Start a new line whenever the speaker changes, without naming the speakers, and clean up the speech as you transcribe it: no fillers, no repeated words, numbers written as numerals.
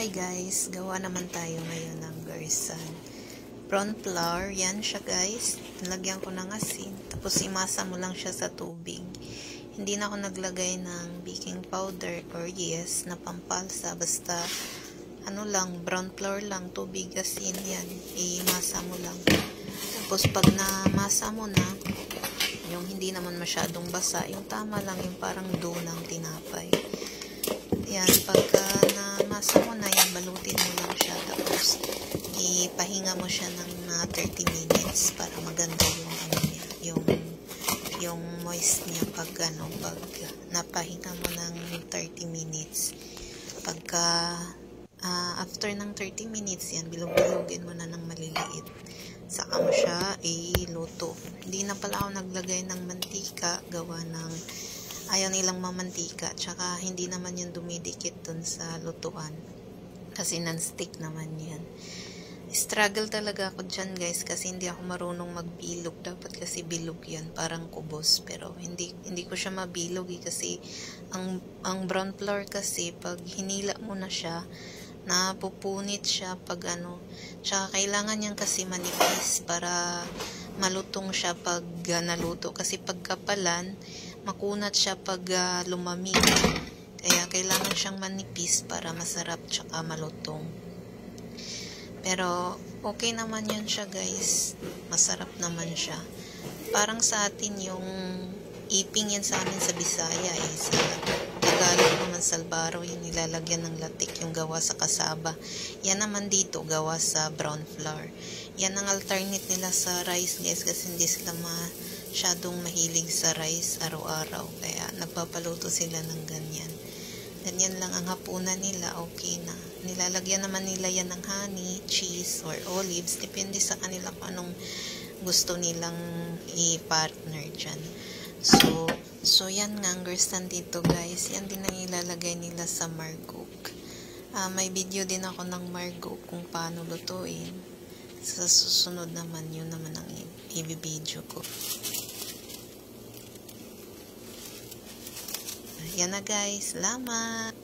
Hi guys, gawa naman tayo ngayon ng garsan. Brown flour, yan siya guys. Nilagyan ko ng asin. Tapos imasa mo lang siya sa tubig. Hindi na ako naglagay ng baking powder or yes na pampalsa. Basta ano lang, brown flour lang, tubig, asin, yan. Imasa mo lang. Tapos pag namasa mo na, yung hindi naman masyadong basa, yung tama lang, yung parang dough ng tinapay. Yan, pagka namasa mo na yan, balutin mo lang siya. Tapos, ipahinga mo siya ng 30 minutes para maganda yung ano niya, yung moist niya pag napahinga mo ng 30 minutes. Pagka, after ng 30 minutes yan, bilog-bilogin mo na ng maliliit. Saka mo siya iluto. Hindi na pala ako naglagay ng mantika, gawa ng ayaw nilang mamantika, tsaka hindi naman yan dumidikit dun sa lutuan kasi non-stick naman yan. Struggle talaga ako dyan guys kasi hindi ako marunong magbilog. Dapat kasi bilog yan, parang kubos, pero hindi ko siya mabilog kasi ang brown flour kasi pag hinila mo na siya, napupunit siya pag tsaka kailangan yan kasi manipis para malutong siya pag naluto, kasi pagkapalan makunat siya pag lumamig. Kaya kailangan siyang manipis para masarap tsaka malutong. Pero okay naman yun siya guys. Masarap naman siya. Parang sa atin yung iping yan sa amin sa Bisaya Sa Tagalog naman salbaro yung nilalagyan ng latik, yung gawa sa kasaba. Yan naman dito gawa sa brown flour. Yan ang alternate nila sa rice guys, kasi hindi sila masyadong mahilig sa rice araw-araw, kaya nagpapaluto sila ng ganyan lang ang hapunan nila. Okay na, nilalagyan naman nila yan ng honey, cheese or olives, depende sa kanila kung anong gusto nilang i-partner dyan. So yan nga ang garsan dito guys. Yan din ang ilalagay nila sa margok. May video din ako ng margok kung paano lutuin. Sa susunod naman, yun naman ang i-video ko. Yan na guys, salamat!